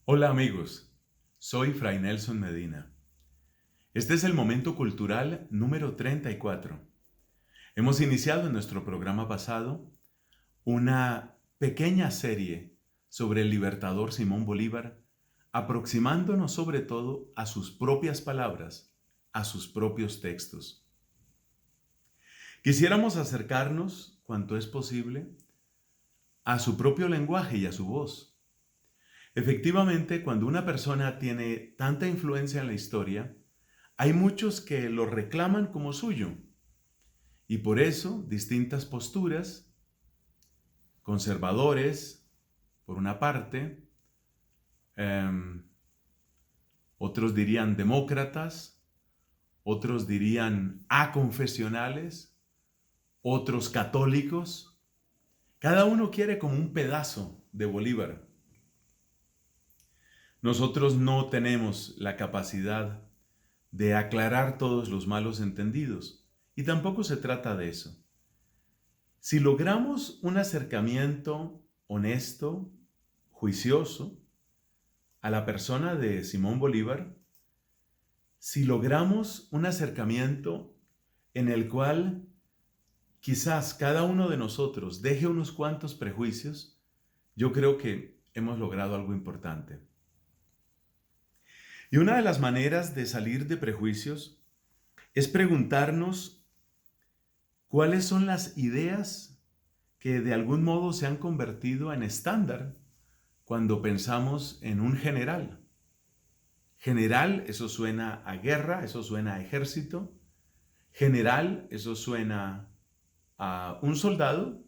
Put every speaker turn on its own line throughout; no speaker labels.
Hola amigos, soy Fray Nelson Medina. Este es el momento cultural número 34. Hemos iniciado en nuestro programa pasado una pequeña serie sobre el libertador Simón Bolívar, aproximándonos sobre todo a sus propias palabras, a sus propios textos. Quisiéramos acercarnos, cuanto es posible, a su propio lenguaje y a su voz. Efectivamente, cuando una persona tiene tanta influencia en la historia, hay muchos que lo reclaman como suyo y por eso distintas posturas, conservadores, por una parte, em, otros dirían demócratas, otros dirían aconfesionales, otros católicos, cada uno quiere como un pedazo de Bolívar. Nosotros no tenemos la capacidad de aclarar todos los malos entendidos, y tampoco se trata de eso. Si logramos un acercamiento honesto, juicioso, a la persona de Simón Bolívar, si logramos un acercamiento en el cual quizás cada uno de nosotros deje unos cuantos prejuicios, yo creo que hemos logrado algo importante. Y una de las maneras de salir de prejuicios es preguntarnos cuáles son las ideas que de algún modo se han convertido en estándar cuando pensamos en un general. General, eso suena a guerra, eso suena a ejército. General, eso suena a un soldado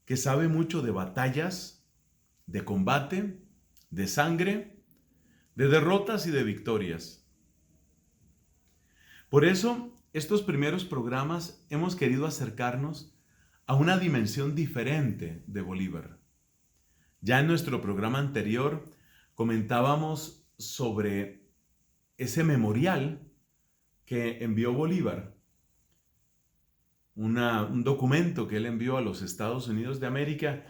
que sabe mucho de batallas, de combate, de sangre, de derrotas y de victorias. Por eso, estos primeros programas hemos querido acercarnos a una dimensión diferente de Bolívar. Ya en nuestro programa anterior comentábamos sobre ese memorial que envió Bolívar, un documento que él envió a los Estados Unidos de América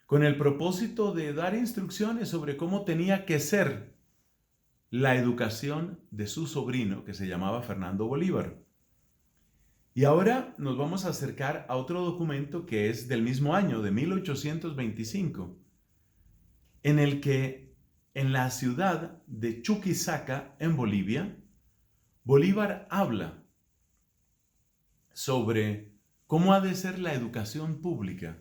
con el propósito de dar instrucciones sobre cómo tenía que ser la educación de su sobrino, que se llamaba Fernando Bolívar. Y ahora nos vamos a acercar a otro documento que es del mismo año, de 1825, en el que en la ciudad de Chuquisaca, en Bolivia, Bolívar habla sobre cómo ha de ser la educación pública.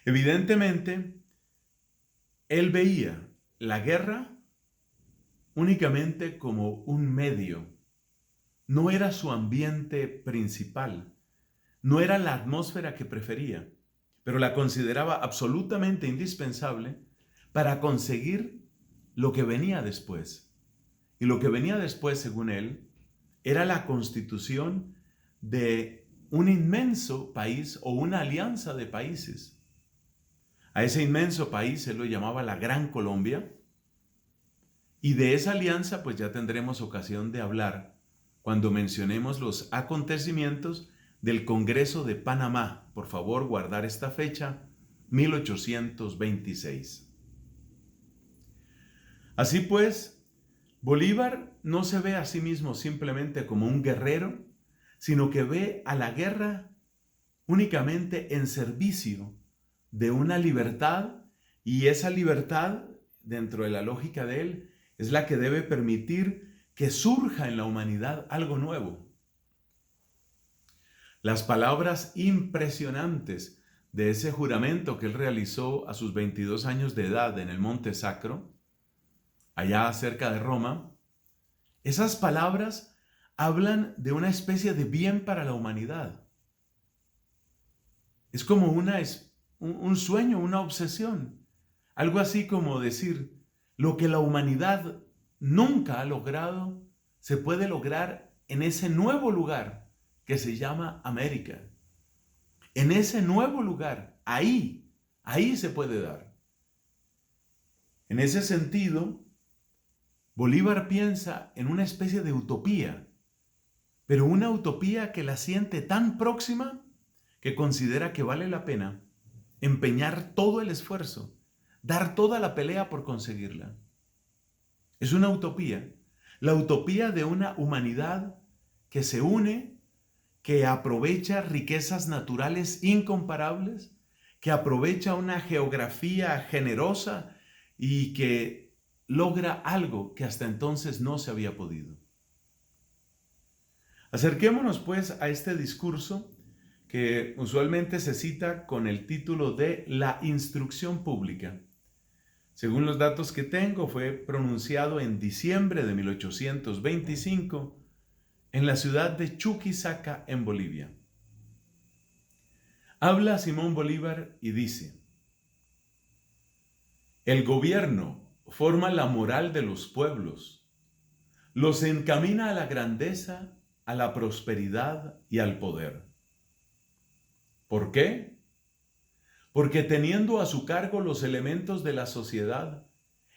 Evidentemente, él veía la guerra únicamente como un medio. No era su ambiente principal, no era la atmósfera que prefería, pero la consideraba absolutamente indispensable para conseguir lo que venía después. Y lo que venía después, según él, era la constitución de un inmenso país o una alianza de países. A ese inmenso país él lo llamaba la Gran Colombia, y de esa alianza pues ya tendremos ocasión de hablar cuando mencionemos los acontecimientos del Congreso de Panamá. Por favor, guardar esta fecha, 1826. Así pues, Bolívar no se ve a sí mismo simplemente como un guerrero, sino que ve a la guerra únicamente en servicio de una libertad, y esa libertad, dentro de la lógica de él, es la que debe permitir que surja en la humanidad algo nuevo. Las palabras impresionantes de ese juramento que él realizó a sus 22 años de edad en el Monte Sacro, allá cerca de Roma, esas palabras hablan de una especie de bien para la humanidad. Es como un sueño, una obsesión. Algo así como decir, lo que la humanidad nunca ha logrado, se puede lograr en ese nuevo lugar que se llama América. En ese nuevo lugar, ahí se puede dar. En ese sentido, Bolívar piensa en una especie de utopía, pero una utopía que la siente tan próxima que considera que vale la pena empeñar todo el esfuerzo dar toda la pelea por conseguirla. Es una utopía, la utopía de una humanidad que se une, que aprovecha riquezas naturales incomparables, que aprovecha una geografía generosa y que logra algo que hasta entonces no se había podido. Acerquémonos pues a este discurso que usualmente se cita con el título de La Instrucción Pública. Según los datos que tengo, fue pronunciado en diciembre de 1825 en la ciudad de Chuquisaca, en Bolivia. Habla Simón Bolívar y dice: el gobierno forma la moral de los pueblos, los encamina a la grandeza, a la prosperidad y al poder. ¿Por qué? Porque teniendo a su cargo los elementos de la sociedad,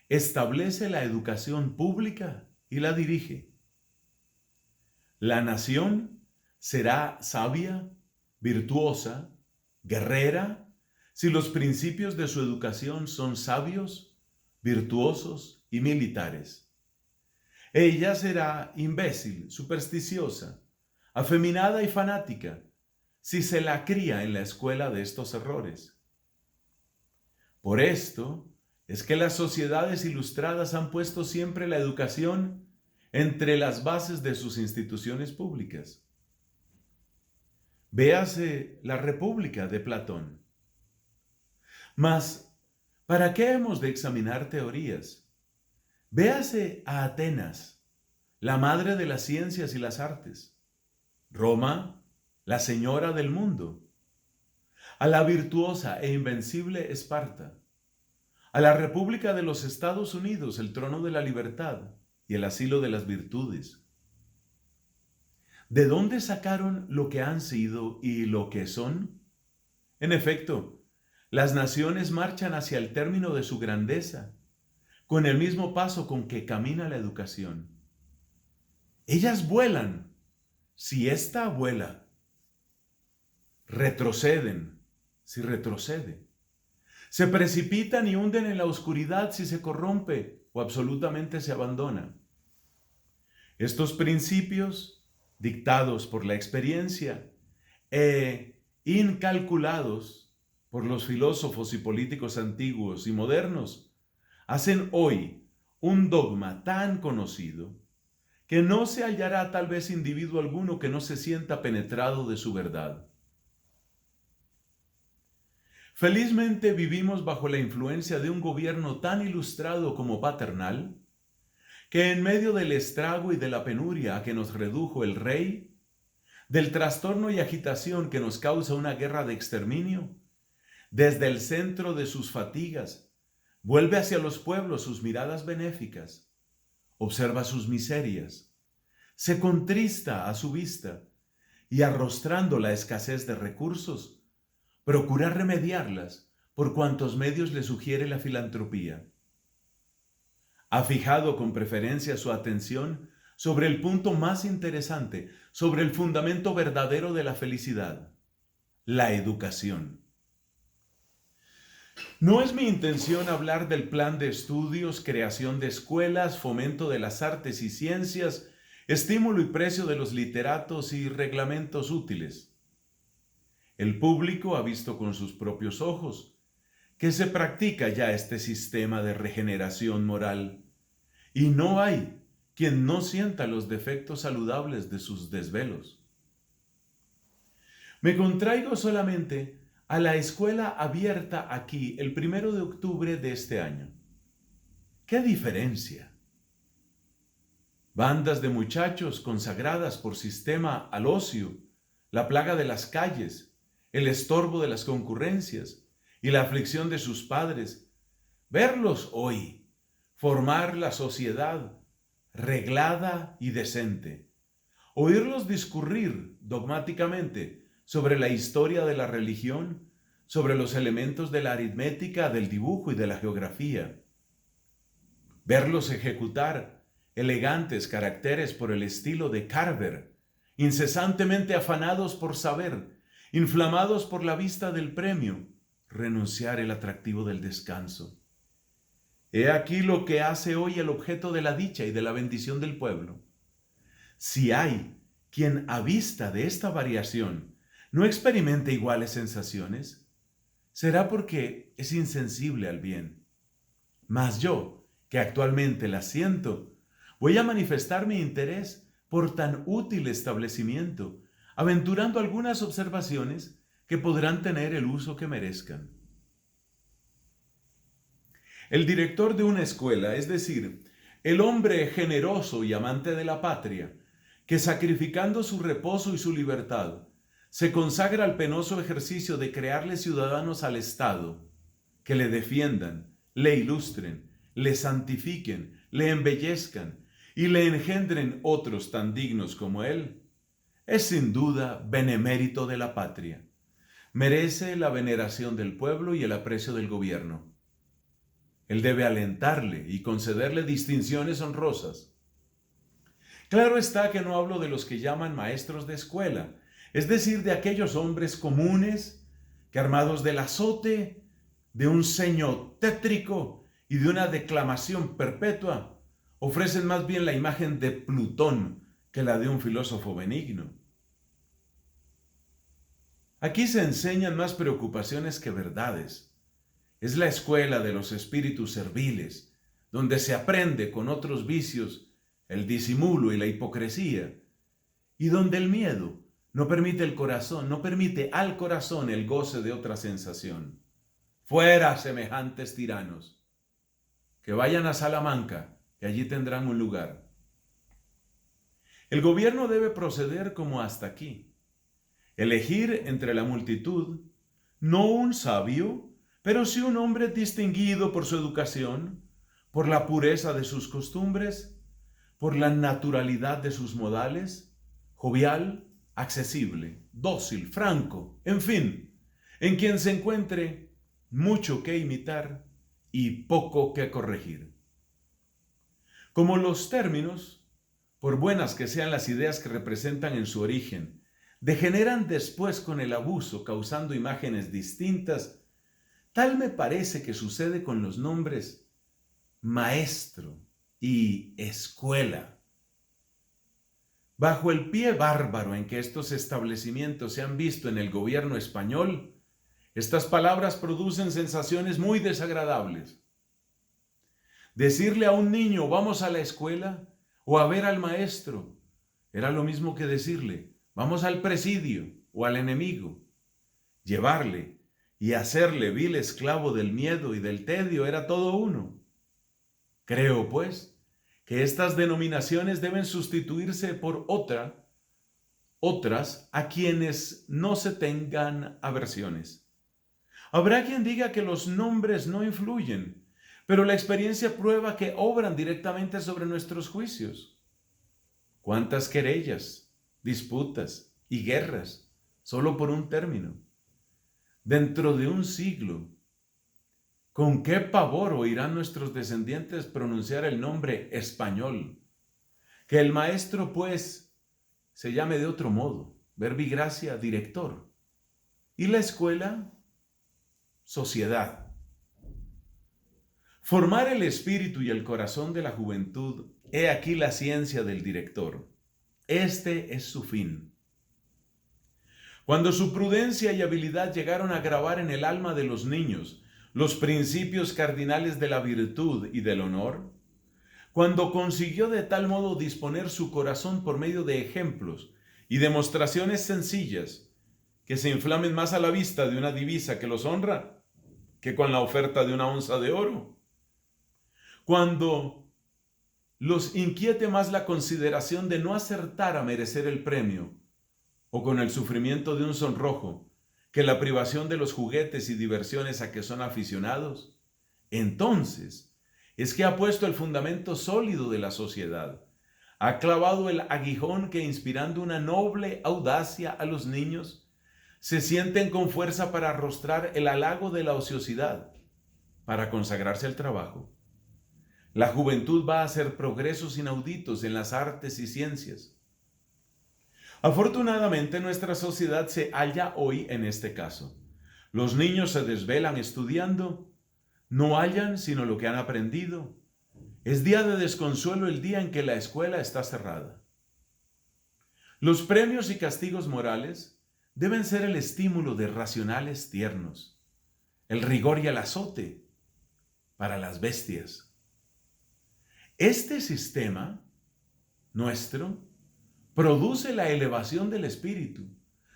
establece la educación pública y la dirige. La nación será sabia, virtuosa, guerrera, si los principios de su educación son sabios, virtuosos y militares. Ella será imbécil, supersticiosa, afeminada y fanática, si se la cría en la escuela de estos errores. Por esto es que las sociedades ilustradas han puesto siempre la educación entre las bases de sus instituciones públicas. Véase la República de Platón. Mas, ¿para qué hemos de examinar teorías? Véase a Atenas, la madre de las ciencias y las artes. Roma, la señora del mundo. A la virtuosa e invencible Esparta. A la República de los Estados Unidos, el trono de la libertad y el asilo de las virtudes. ¿De dónde sacaron lo que han sido y lo que son? En efecto, las naciones marchan hacia el término de su grandeza, con el mismo paso con que camina la educación. Ellas vuelan, si ésta vuela. Retroceden, si retrocede. Se precipitan y hunden en la oscuridad si se corrompe o absolutamente se abandona. Estos principios, dictados por la experiencia e incalculados por los filósofos y políticos antiguos y modernos, hacen hoy un dogma tan conocido que no se hallará tal vez individuo alguno que no se sienta penetrado de su verdad. Felizmente vivimos bajo la influencia de un gobierno tan ilustrado como paternal, que en medio del estrago y de la penuria a que nos redujo el rey, del trastorno y agitación que nos causa una guerra de exterminio, desde el centro de sus fatigas, vuelve hacia los pueblos sus miradas benéficas, observa sus miserias, se contrista a su vista y, arrostrando la escasez de recursos, procura remediarlas por cuantos medios le sugiere la filantropía. Ha fijado con preferencia su atención sobre el punto más interesante, sobre el fundamento verdadero de la felicidad, la educación. No es mi intención hablar del plan de estudios, creación de escuelas, fomento de las artes y ciencias, estímulo y precio de los literatos y reglamentos útiles. El público ha visto con sus propios ojos que se practica ya este sistema de regeneración moral, y no hay quien no sienta los defectos saludables de sus desvelos. Me contraigo solamente a la escuela abierta aquí el 1 de octubre de este año. ¡Qué diferencia! Bandas de muchachos consagradas por sistema al ocio, la plaga de las calles, el estorbo de las concurrencias y la aflicción de sus padres. Verlos hoy formar la sociedad reglada y decente. Oírlos discurrir dogmáticamente sobre la historia de la religión, sobre los elementos de la aritmética, del dibujo y de la geografía. Verlos ejecutar elegantes caracteres por el estilo de Carver, incesantemente afanados por saber, inflamados por la vista del premio, renunciar el atractivo del descanso. He aquí lo que hace hoy el objeto de la dicha y de la bendición del pueblo. Si hay quien a vista de esta variación no experimente iguales sensaciones, será porque es insensible al bien. Mas yo, que actualmente la siento, voy a manifestar mi interés por tan útil establecimiento, aventurando algunas observaciones que podrán tener el uso que merezcan. El director de una escuela, es decir, el hombre generoso y amante de la patria, que sacrificando su reposo y su libertad, se consagra al penoso ejercicio de crearle ciudadanos al Estado, que le defiendan, le ilustren, le santifiquen, le embellezcan y le engendren otros tan dignos como él, es sin duda benemérito de la patria. Merece la veneración del pueblo y el aprecio del gobierno. Él debe alentarle y concederle distinciones honrosas. Claro está que no hablo de los que llaman maestros de escuela, es decir, de aquellos hombres comunes que, armados del azote, de un ceño tétrico y de una declamación perpetua, ofrecen más bien la imagen de Plutón que la de un filósofo benigno. Aquí se enseñan más preocupaciones que verdades. Es la escuela de los espíritus serviles, donde se aprende con otros vicios el disimulo y la hipocresía, y donde el miedo no permite al corazón el goce de otra sensación. Fuera semejantes tiranos, que vayan a Salamanca, que allí tendrán un lugar. El gobierno debe proceder como hasta aquí, elegir entre la multitud no un sabio, pero sí un hombre distinguido por su educación, por la pureza de sus costumbres, por la naturalidad de sus modales, jovial, accesible, dócil, franco, en fin, en quien se encuentre mucho que imitar y poco que corregir. Como los términos, por buenas que sean las ideas que representan en su origen, degeneran después con el abuso, causando imágenes distintas, tal me parece que sucede con los nombres maestro y escuela. Bajo el pie bárbaro en que estos establecimientos se han visto en el gobierno español, estas palabras producen sensaciones muy desagradables. Decirle a un niño, vamos a la escuela, o a ver al maestro, era lo mismo que decirle, vamos al presidio o al enemigo. Llevarle y hacerle vil esclavo del miedo y del tedio era todo uno. Creo, pues, que estas denominaciones deben sustituirse por otras a quienes no se tengan aversiones. Habrá quien diga que los nombres no influyen, pero la experiencia prueba que obran directamente sobre nuestros juicios. ¿Cuántas querellas, disputas y guerras solo por un término? Dentro de un siglo, ¿con qué pavor oirán nuestros descendientes pronunciar el nombre español? Que el maestro, pues, se llame de otro modo, verbigracia, director. Y la escuela, sociedad. Formar el espíritu y el corazón de la juventud, he aquí la ciencia del director. Este es su fin. Cuando su prudencia y habilidad llegaron a grabar en el alma de los niños los principios cardinales de la virtud y del honor, cuando consiguió de tal modo disponer su corazón por medio de ejemplos y demostraciones sencillas que se inflamen más a la vista de una divisa que los honra que con la oferta de una onza de oro, cuando los inquiete más la consideración de no acertar a merecer el premio, o con el sufrimiento de un sonrojo, que la privación de los juguetes y diversiones a que son aficionados, entonces es que ha puesto el fundamento sólido de la sociedad, ha clavado el aguijón que, inspirando una noble audacia a los niños, se sienten con fuerza para arrostrar el halago de la ociosidad, para consagrarse al trabajo. La juventud va a hacer progresos inauditos en las artes y ciencias. Afortunadamente, nuestra sociedad se halla hoy en este caso. Los niños se desvelan estudiando, No hallan sino lo que han aprendido. Es día de desconsuelo el día en que la escuela está cerrada. Los premios y castigos morales deben ser el estímulo de racionales tiernos, el rigor y el azote para las bestias. Este sistema nuestro produce la elevación del espíritu,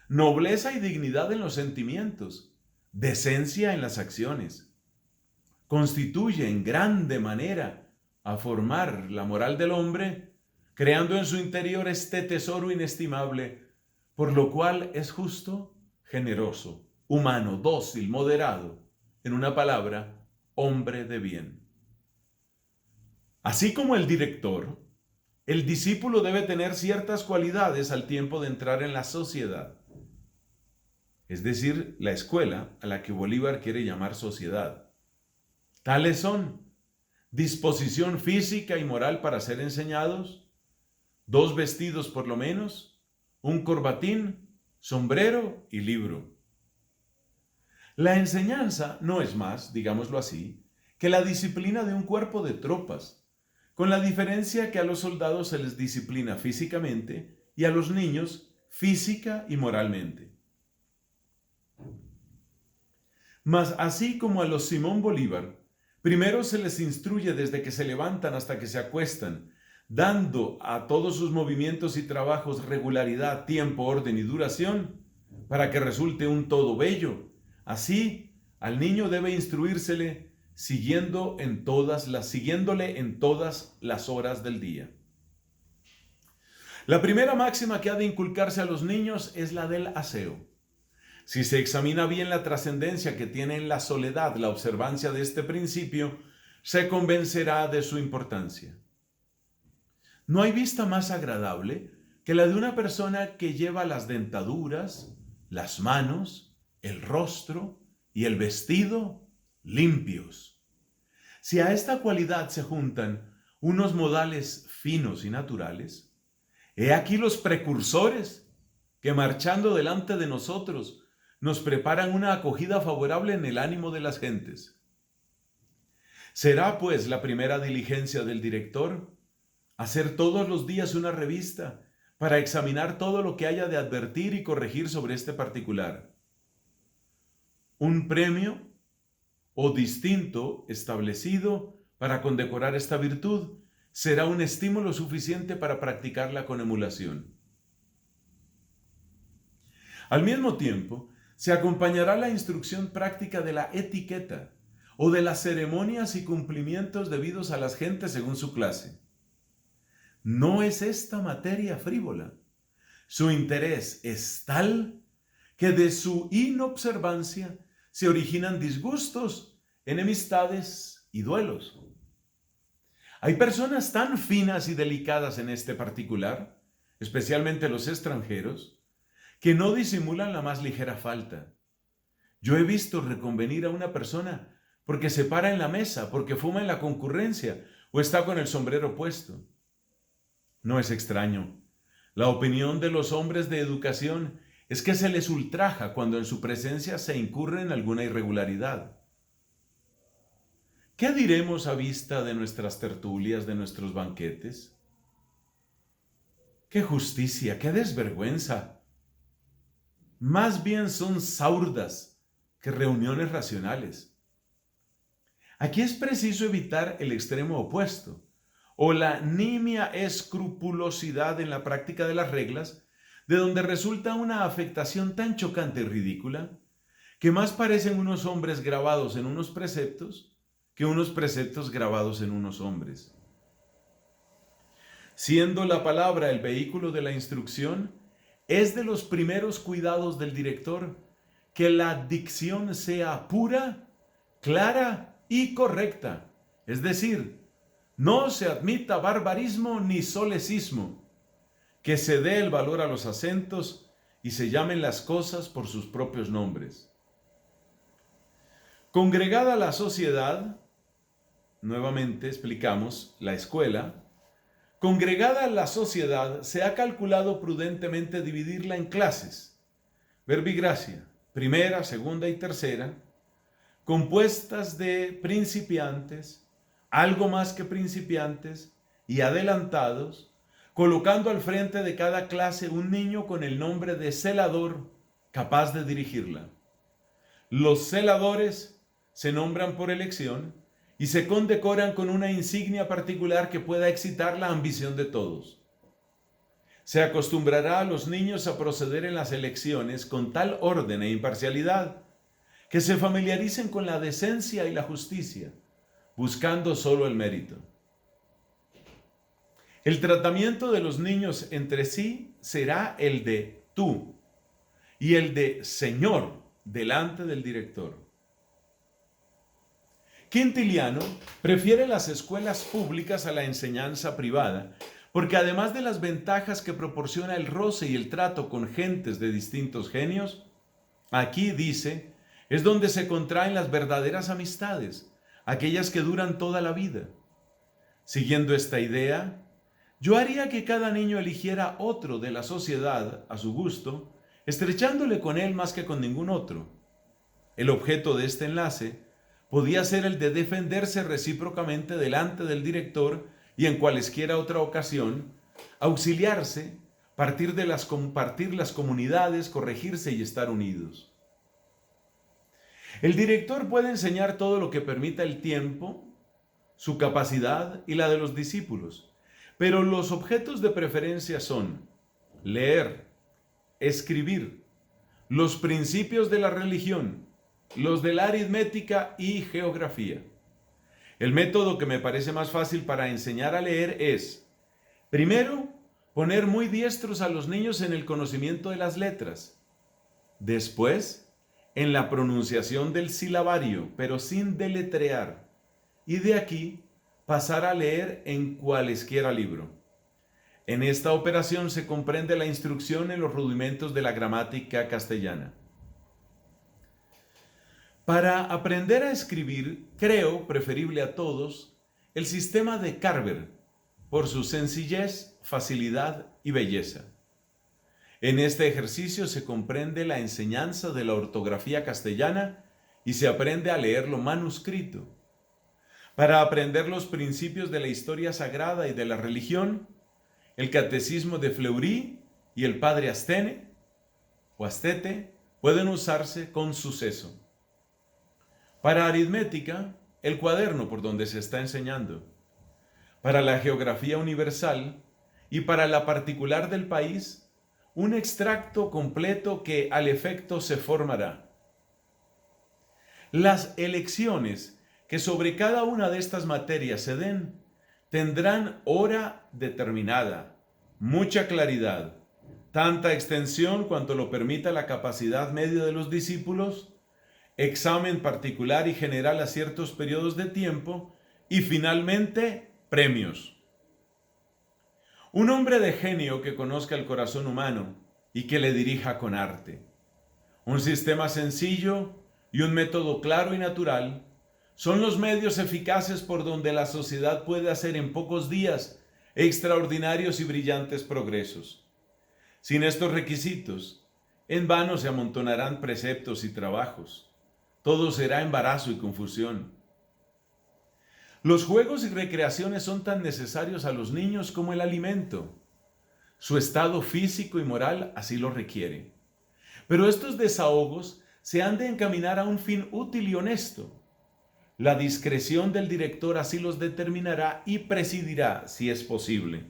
nobleza y dignidad en los sentimientos, decencia en las acciones. Constituye en grande manera a formar la moral del hombre, creando en su interior este tesoro inestimable, por lo cual es justo, generoso, humano, dócil, moderado, en una palabra, hombre de bien. Así como el director, el discípulo debe tener ciertas cualidades al tiempo de entrar en la sociedad, es decir, la escuela a la que Bolívar quiere llamar sociedad. Tales son: disposición física y moral para ser enseñados, 2 vestidos por lo menos, un corbatín, sombrero y libro. La enseñanza no es más, digámoslo así, que la disciplina de un cuerpo de tropas, con la diferencia que a los soldados se les disciplina físicamente y a los niños física y moralmente. Mas así como a los Simón Bolívar, primero se les instruye desde que se levantan hasta que se acuestan, dando a todos sus movimientos y trabajos regularidad, tiempo, orden y duración, para que resulte un todo bello. Así, al niño debe instruírsele siguiéndole en todas las horas del día. La primera máxima que ha de inculcarse a los niños es la del aseo. Si se examina bien la trascendencia que tiene en la soledad la observancia de este principio, se convencerá de su importancia. No hay vista más agradable que la de una persona que lleva las dentaduras, las manos, el rostro y el vestido limpios. Si a esta cualidad se juntan unos modales finos y naturales, he aquí los precursores que, marchando delante de nosotros, nos preparan una acogida favorable en el ánimo de las gentes. Será, pues, la primera diligencia del director hacer todos los días una revista para examinar todo lo que haya de advertir y corregir sobre este particular. Un premio o distinto establecido para condecorar esta virtud será un estímulo suficiente para practicarla con emulación. Al mismo tiempo, se acompañará la instrucción práctica de la etiqueta o de las ceremonias y cumplimientos debidos a las gentes según su clase. No es esta materia frívola. Su interés es tal que de su inobservancia se originan disgustos, enemistades y duelos. Hay personas tan finas y delicadas en este particular, especialmente los extranjeros, que no disimulan la más ligera falta. Yo he visto reconvenir a una persona porque se para en la mesa, porque fuma en la concurrencia o está con el sombrero puesto. No es extraño. La opinión de los hombres de educación es que se les ultraja cuando en su presencia se incurre en alguna irregularidad. ¿Qué diremos a vista de nuestras tertulias, de nuestros banquetes? ¡Qué justicia, qué desvergüenza! Más bien son saurdas que reuniones racionales. Aquí es preciso evitar el extremo opuesto, o la nimia escrupulosidad en la práctica de las reglas, de donde resulta una afectación tan chocante y ridícula, que más parecen unos hombres grabados en unos preceptos que unos preceptos grabados en unos hombres. Siendo la palabra el vehículo de la instrucción, es de los primeros cuidados del director que la dicción sea pura, clara y correcta. Es decir, no se admita barbarismo ni solecismo, que se dé el valor a los acentos y se llamen las cosas por sus propios nombres. Congregada la sociedad, nuevamente explicamos, la escuela, congregada la sociedad, se ha calculado prudentemente dividirla en clases, verbigracia, primera, segunda y tercera, compuestas de principiantes, algo más que principiantes y adelantados, colocando al frente de cada clase un niño con el nombre de celador capaz de dirigirla. Los celadores se nombran por elección y se condecoran con una insignia particular que pueda excitar la ambición de todos. Se acostumbrará a los niños a proceder en las elecciones con tal orden e imparcialidad que se familiaricen con la decencia y la justicia, buscando solo el mérito. El tratamiento de los niños entre sí será el de tú y el de señor delante del director. Quintiliano prefiere las escuelas públicas a la enseñanza privada, porque además de las ventajas que proporciona el roce y el trato con gentes de distintos genios, aquí, dice, es donde se contraen las verdaderas amistades, aquellas que duran toda la vida. Siguiendo esta idea, yo haría que cada niño eligiera otro de la sociedad a su gusto, estrechándole con él más que con ningún otro. El objeto de este enlace podía ser el de defenderse recíprocamente delante del director y en cualesquiera otra ocasión, auxiliarse, compartir las comunidades, corregirse y estar unidos. El director puede enseñar todo lo que permita el tiempo, su capacidad y la de los discípulos, pero los objetos de preferencia son leer, escribir, los principios de la religión, los de la aritmética y geografía. El método que me parece más fácil para enseñar a leer es, primero, poner muy diestros a los niños en el conocimiento de las letras. Después, en la pronunciación del silabario, pero sin deletrear. Y de aquí, pasar a leer en cualesquiera libro. En esta operación se comprende la instrucción en los rudimentos de la gramática castellana. Para aprender a escribir, creo preferible a todos el sistema de Carver, por su sencillez, facilidad y belleza. En este ejercicio se comprende la enseñanza de la ortografía castellana y se aprende a leerlo manuscrito. Para aprender los principios de la historia sagrada y de la religión, el catecismo de Fleury y el padre Astene o Astete pueden usarse con suceso. Para aritmética, el cuaderno por donde se está enseñando. Para la geografía universal y para la particular del país, un extracto completo que al efecto se formará. Las elecciones que sobre cada una de estas materias se den tendrán hora determinada, mucha claridad, tanta extensión cuanto lo permita la capacidad media de los discípulos, examen particular y general a ciertos periodos de tiempo y finalmente premios. Un hombre de genio que conozca el corazón humano y que le dirija con arte. Un sistema sencillo y un método claro y natural son los medios eficaces por donde la sociedad puede hacer en pocos días extraordinarios y brillantes progresos. Sin estos requisitos, en vano se amontonarán preceptos y trabajos. Todo será embarazo y confusión. Los juegos y recreaciones son tan necesarios a los niños como el alimento. Su estado físico y moral así lo requiere. Pero estos desahogos se han de encaminar a un fin útil y honesto. La discreción del director así los determinará y presidirá si es posible.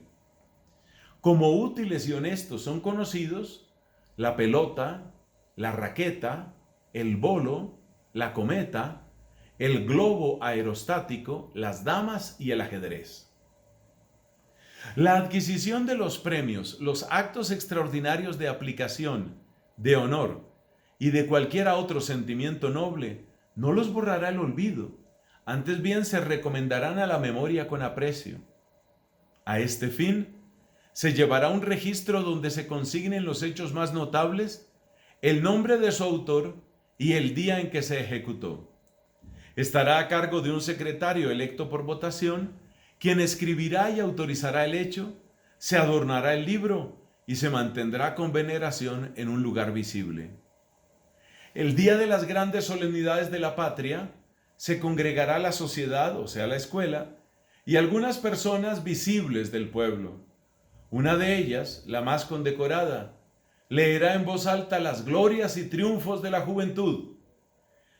Como útiles y honestos son conocidos la pelota, la raqueta, el bolo, la cometa, el globo aerostático, las damas y el ajedrez. La adquisición de los premios, los actos extraordinarios de aplicación, de honor y de cualquier otro sentimiento noble, no los borrará el olvido, antes bien se recomendarán a la memoria con aprecio. A este fin, se llevará un registro donde se consignen los hechos más notables, el nombre de su autor y el día en que se ejecutó. Estará a cargo de un secretario electo por votación, quien escribirá y autorizará el hecho, se adornará el libro y se mantendrá con veneración en un lugar visible. El día de las grandes solemnidades de la patria se congregará la sociedad, o sea, la escuela, y algunas personas visibles del pueblo. Una de ellas, la más condecorada, leerá en voz alta las glorias y triunfos de la juventud.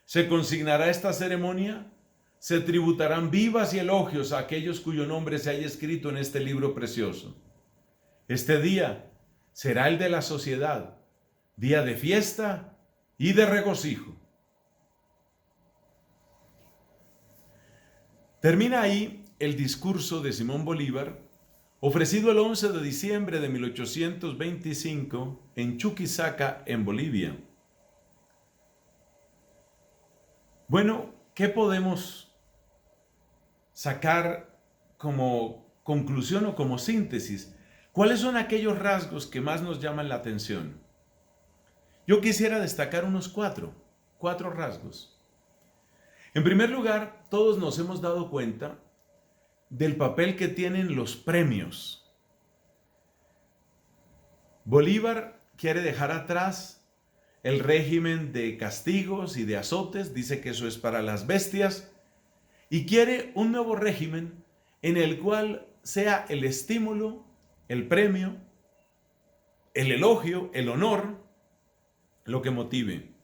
Se consignará esta ceremonia, se tributarán vivas y elogios a aquellos cuyo nombre se haya escrito en este libro precioso. Este día será el de la sociedad, día de fiesta y de regocijo. Termina ahí el discurso de Simón Bolívar, ofrecido el 11 de diciembre de 1825 en Chuquisaca, en Bolivia. Bueno, ¿qué podemos sacar como conclusión o como síntesis? ¿Cuáles son aquellos rasgos que más nos llaman la atención? Yo quisiera destacar unos cuatro rasgos. En primer lugar, todos nos hemos dado cuenta del papel que tienen los premios. Bolívar quiere dejar atrás el régimen de castigos y de azotes, dice que eso es para las bestias, y quiere un nuevo régimen en el cual sea el estímulo, el premio, el elogio, el honor, lo que motive.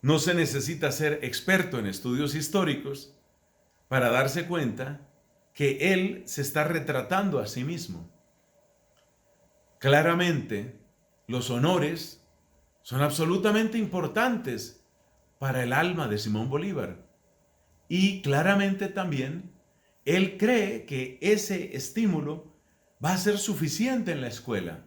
No se necesita ser experto en estudios históricos para darse cuenta que él se está retratando a sí mismo. Claramente, los honores son absolutamente importantes para el alma de Simón Bolívar. Y claramente también, él cree que ese estímulo va a ser suficiente en la escuela.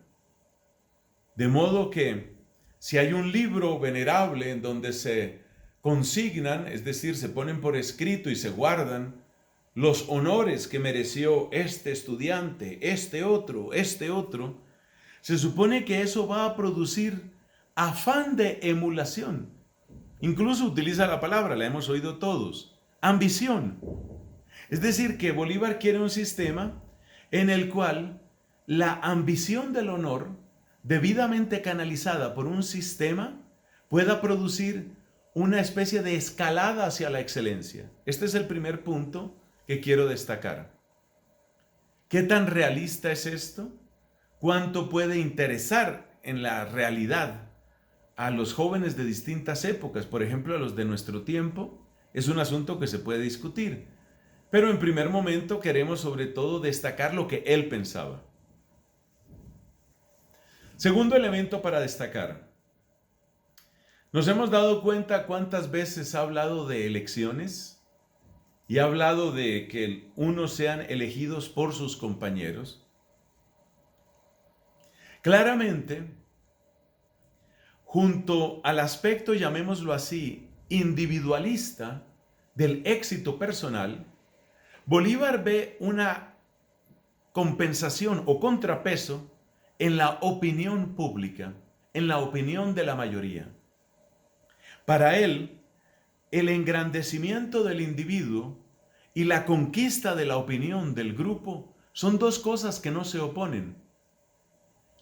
De modo que si hay un libro venerable en donde se consignan, es decir, se ponen por escrito y se guardan los honores que mereció este estudiante, este otro, se supone que eso va a producir afán de emulación. Incluso utiliza la palabra, la hemos oído todos, ambición. Es decir, que Bolívar quiere un sistema en el cual la ambición del honor, debidamente canalizada por un sistema, pueda producir una especie de escalada hacia la excelencia. Este es el primer punto que quiero destacar. ¿Qué tan realista es esto? ¿Cuánto puede interesar en la realidad a los jóvenes de distintas épocas, por ejemplo a los de nuestro tiempo? Es un asunto que se puede discutir. Pero en primer momento queremos sobre todo destacar lo que él pensaba. Segundo elemento para destacar. Nos hemos dado cuenta cuántas veces ha hablado de elecciones y ha hablado de que unos sean elegidos por sus compañeros. Claramente, junto al aspecto, llamémoslo así, individualista del éxito personal, Bolívar ve una compensación o contrapeso en la opinión pública, en la opinión de la mayoría. Para él, el engrandecimiento del individuo y la conquista de la opinión del grupo son dos cosas que no se oponen.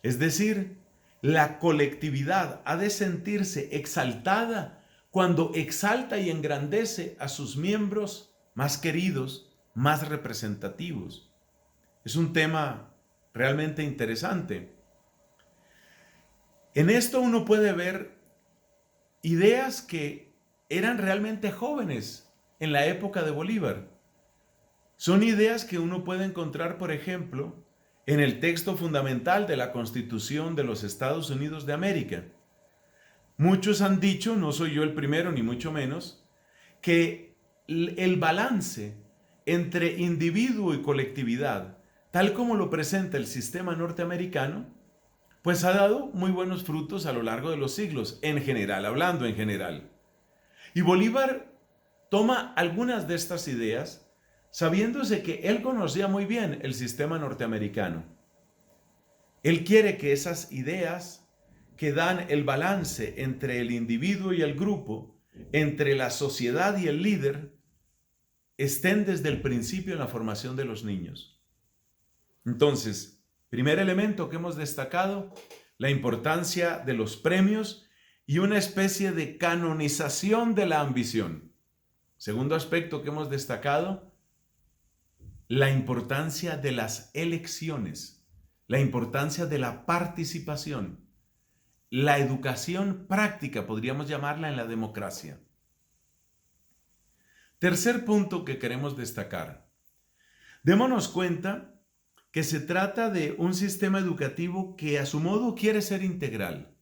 Es decir, la colectividad ha de sentirse exaltada cuando exalta y engrandece a sus miembros más queridos, más representativos. Es un tema realmente interesante. En esto uno puede ver ideas que eran realmente jóvenes en la época de Bolívar. Son ideas que uno puede encontrar, por ejemplo, en el texto fundamental de la Constitución de los Estados Unidos de América. Muchos han dicho, no soy yo el primero ni mucho menos, que el balance entre individuo y colectividad, tal como lo presenta el sistema norteamericano, pues ha dado muy buenos frutos a lo largo de los siglos, en general, hablando en general. Y Bolívar toma algunas de estas ideas, sabiéndose que él conocía muy bien el sistema norteamericano. Él quiere que esas ideas que dan el balance entre el individuo y el grupo, entre la sociedad y el líder, estén desde el principio en la formación de los niños. Entonces, primer elemento que hemos destacado, la importancia de los premios y una especie de canonización de la ambición. Segundo aspecto que hemos destacado, la importancia de las elecciones, la importancia de la participación, la educación práctica, podríamos llamarla, en la democracia. Tercer punto que queremos destacar. Démonos cuenta que se trata de un sistema educativo que a su modo quiere ser integral.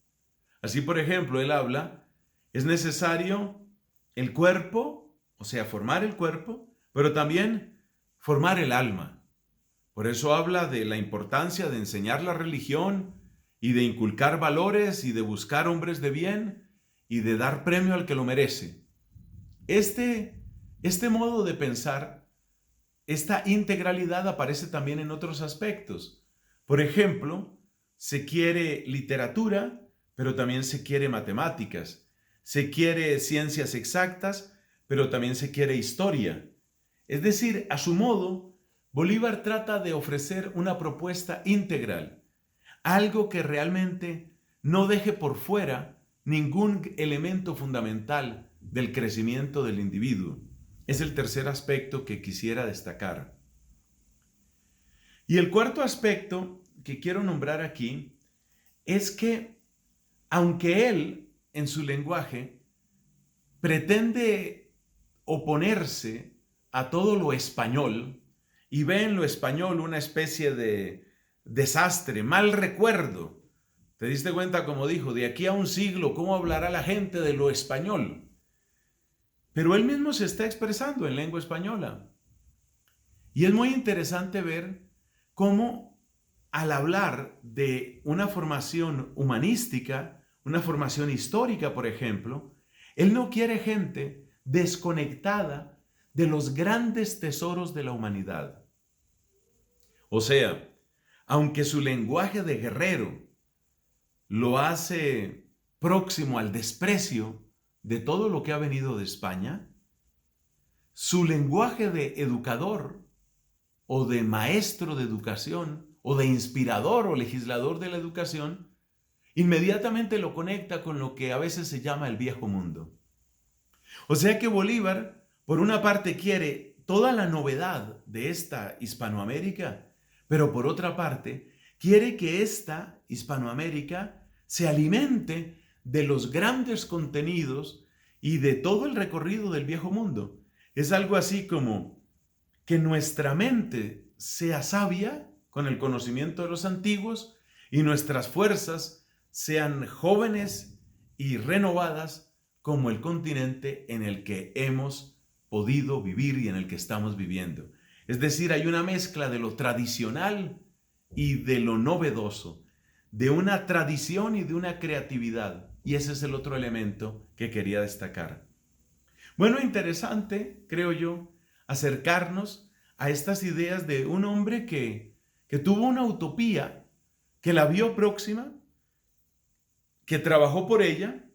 Así, por ejemplo, él habla, es necesario el cuerpo, o sea, formar el cuerpo, pero también formar el alma. Por eso habla de la importancia de enseñar la religión y de inculcar valores y de buscar hombres de bien y de dar premio al que lo merece. Este modo de pensar, esta integralidad aparece también en otros aspectos. Por ejemplo, se quiere literatura, pero también se quiere matemáticas. Se quiere ciencias exactas, pero también se quiere historia. Es decir, a su modo, Bolívar trata de ofrecer una propuesta integral, algo que realmente no deje por fuera ningún elemento fundamental del crecimiento del individuo. Es el tercer aspecto que quisiera destacar. Y el cuarto aspecto que quiero nombrar aquí es que, aunque él, en su lenguaje, pretende oponerse a todo lo español y ve en lo español una especie de desastre, mal recuerdo. ¿Te diste cuenta, como dijo, de aquí a un siglo, cómo hablará la gente de lo español? Pero él mismo se está expresando en lengua española. Y es muy interesante ver cómo, al hablar de una formación humanística, una formación histórica, por ejemplo, él no quiere gente desconectada de los grandes tesoros de la humanidad. O sea, aunque su lenguaje de guerrero lo hace próximo al desprecio de todo lo que ha venido de España, su lenguaje de educador o de maestro de educación o de inspirador o legislador de la educación inmediatamente lo conecta con lo que a veces se llama el viejo mundo. O sea que Bolívar, por una parte, quiere toda la novedad de esta Hispanoamérica, pero por otra parte, quiere que esta Hispanoamérica se alimente de los grandes contenidos y de todo el recorrido del viejo mundo. Es algo así como que nuestra mente sea sabia con el conocimiento de los antiguos y nuestras fuerzas sean jóvenes y renovadas como el continente en el que hemos podido vivir y en el que estamos viviendo. Es decir, hay una mezcla de lo tradicional y de lo novedoso, de una tradición y de una creatividad. Y ese es el otro elemento que quería destacar. Bueno, interesante, creo yo, acercarnos a estas ideas de un hombre que tuvo una utopía, que la vio próxima, que trabajó por ella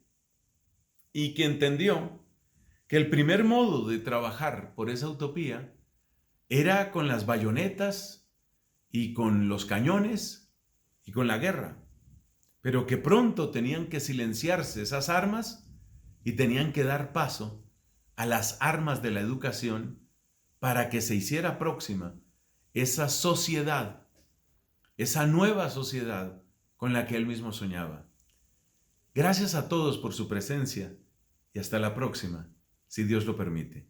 y que entendió que el primer modo de trabajar por esa utopía era con las bayonetas y con los cañones y con la guerra, pero que pronto tenían que silenciarse esas armas y tenían que dar paso a las armas de la educación para que se hiciera próxima esa sociedad, esa nueva sociedad con la que él mismo soñaba. Gracias a todos por su presencia y hasta la próxima, si Dios lo permite.